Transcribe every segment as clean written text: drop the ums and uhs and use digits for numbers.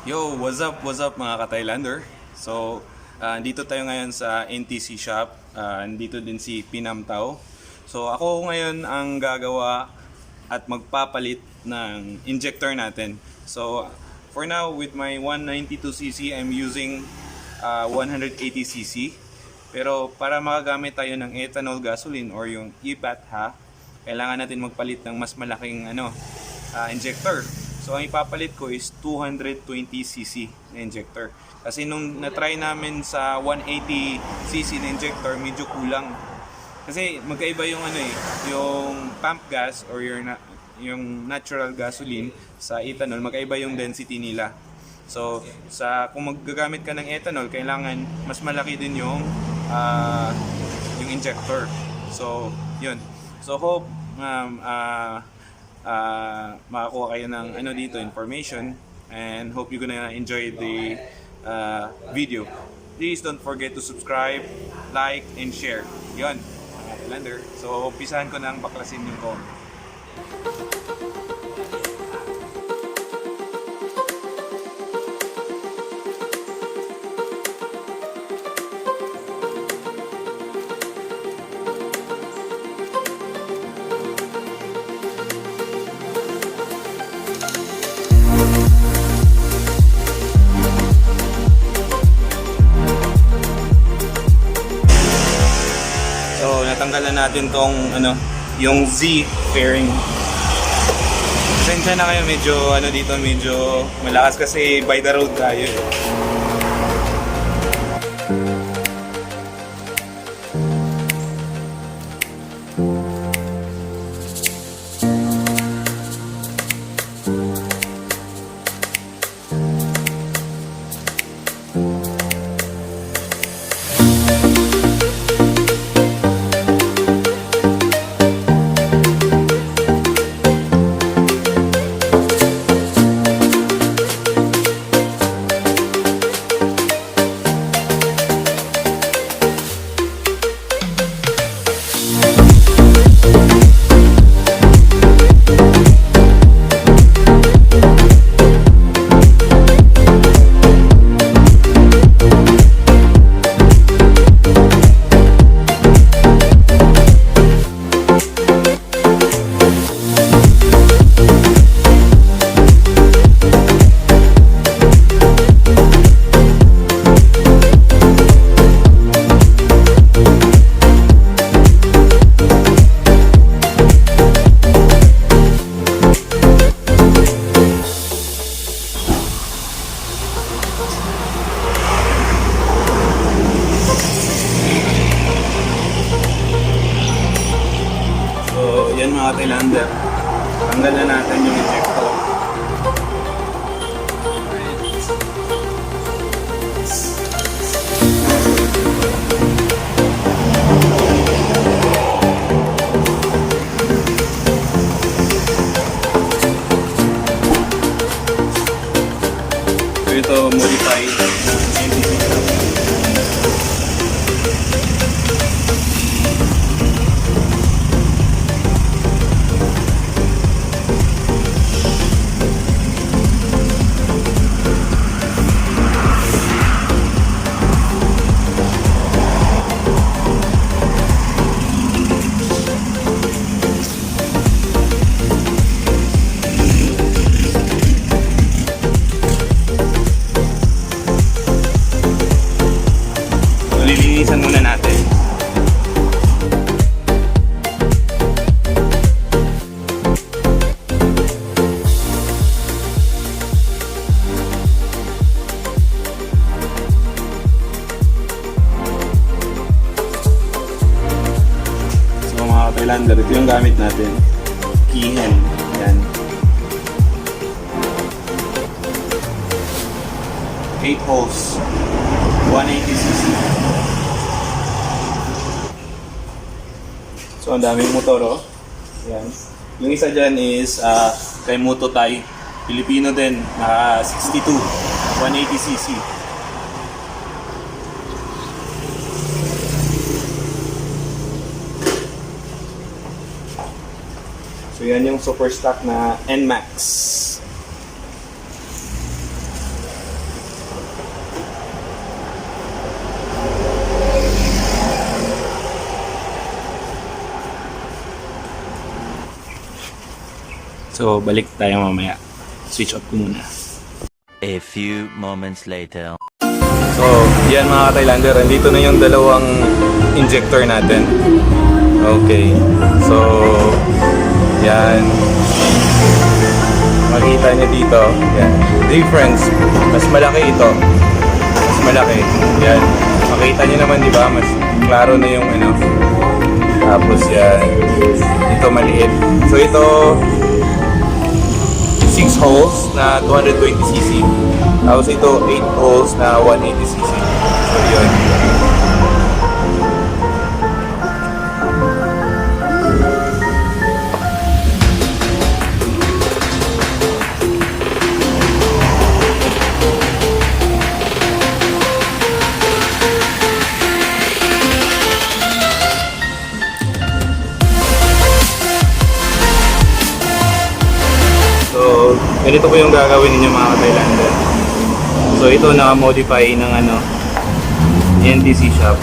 Yo, what's up mga ka-Thailander? So, dito tayo ngayon sa NTC shop. Dito din si Pinam Tao. So, ako ngayon ang gagawa at magpapalit ng injector natin. So, for now, with my 192cc, I'm using 180cc. Pero para makagamit tayo ng ethanol gasoline or yung ETHANOL, kailangan natin magpalit ng mas malaking injector. So ang ipapalit ko is 220cc na injector. Kasi nung na-try namin sa 180cc na injector, medyo kulang. Kasi magkaiba yung yung pump gas or yung natural gasoline sa ethanol, magkaiba yung density nila. So kung maggagamit ka ng ethanol, kailangan mas malaki din yung injector. So yun. So hope makakuha kayo ng dito information, and hope you're gonna enjoy the video. Please don't forget to subscribe, like, and share. Yun, mga Thailander. So umpisahan ko nang baklasin yung phone. Natanggalan natin tong yung Z fairing. Pasensya na kayo, medyo dito medyo malakas kasi by the road tayo. Yan mga Thailander, tanggal na natin yung injector. So ito modified NTC. Lilinisan muna natin. So mga Thailander, ito yung gamit natin. Keyhen. Yan. 8 holes. 180cc. So ang daming motor, oh. Yan. Yung isa dyan is kay Moto Thai. Pilipino din, 62, 180cc. So yan yung super stock na NMAX. So, balik tayo mamaya. Switch off ko muna. A few moments later. So, yan mga ka-Thailander, andito na yung dalawang injector natin. Okay. So, yan. Makikita nyo dito. Yan. Difference. Mas malaki ito. Mas malaki. Yan. Makita nyo naman, di ba? Mas klaro na yung ano. Tapos yan. Ito maliit. So, ito 6 holes na 220cc. Tapos ito 8 holes na 180cc. So, yun. So, ganito po yung gagawin ninyo mga ka-Thailander. So, ito naka-modify ng ano, NDC shop.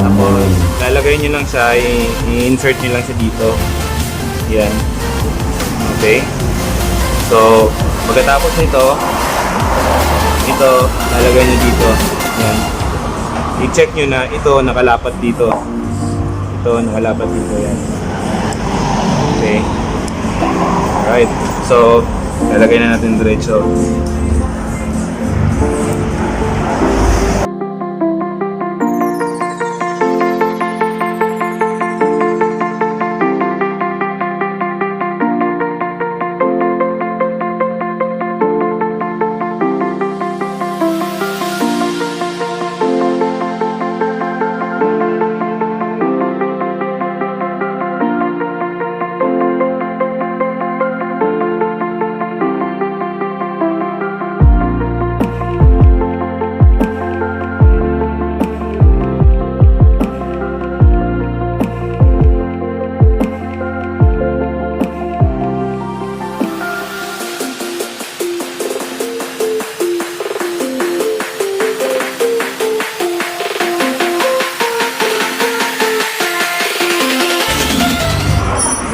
Tapos, lalagay nyo lang siya, i-insert nyo lang siya dito. Yan. Okay. So, pagkatapos nito, ito, lalagay nyo dito. Yan. I-check nyo na ito nakalapat dito. Ito nakalapat dito. Yan. Okay. Alright. So, lalagay na natin diretso.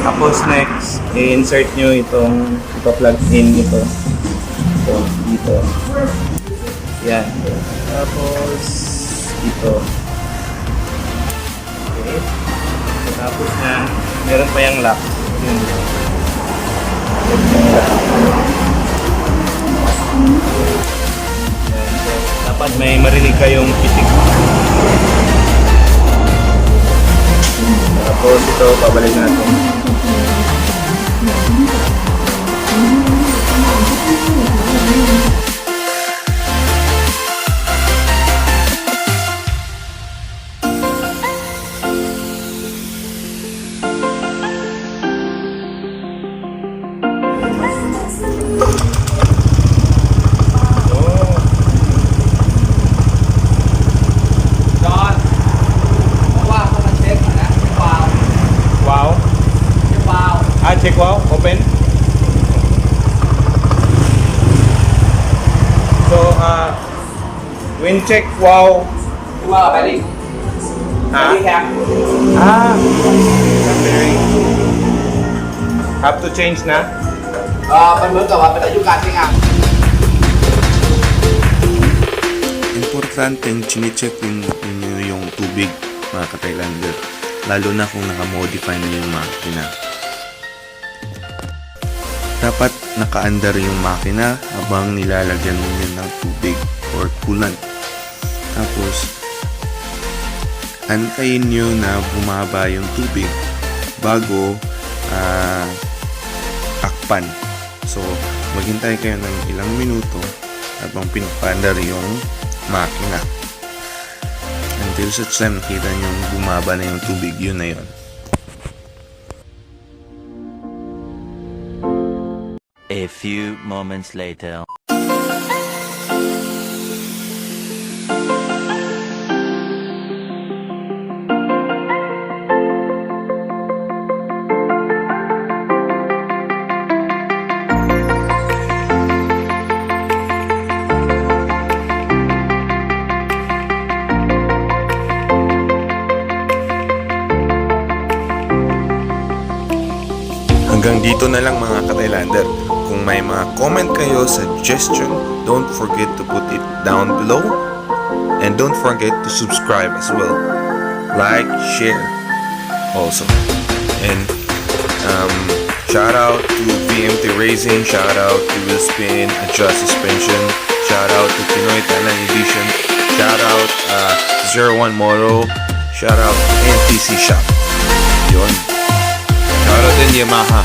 Tapos next, i-insert nyo itong ipa-plug in ito. Ito, dito. Yan. Tapos, ito. Okay. Tapos na, meron pa yung lock. Yun. Yan. So, dapat may marinig kayong pitik. Tapos ito, babalik natin. Check wow, open. So, when check wow. Wow, balik. Balik hack. Have to change na. มันเหมือนกับว่าเป็นอายุการใช้งาน Importanteng chine-check ninyo yung tubig mga ka-Thailander, lalo na kung naka-modify na yung makina. Dapat naka-andar yung makina habang nilalagyan ninyo ng tubig or coolant. Tapos, antayin nyo na bumaba yung tubig bago takpan. So, maghintay kayo ng ilang minuto habang pinapandar yung makina. Until sa time nakita nyo bumaba na yung tubig, yun na yun. A few moments later. Hanggang dito na lang mga ka-Thailander. Kung may mga comment kayo, suggestion, don't forget to put it down below. And don't forget to subscribe as well. Like, share also. And shout out to VMT Racing, shout out to Will Spin, Adjust Suspension, shout out to Pinoy Thailand Edition, shout out 01 Moro, shout out NTC Shop. Yun. Shout out din Yamaha.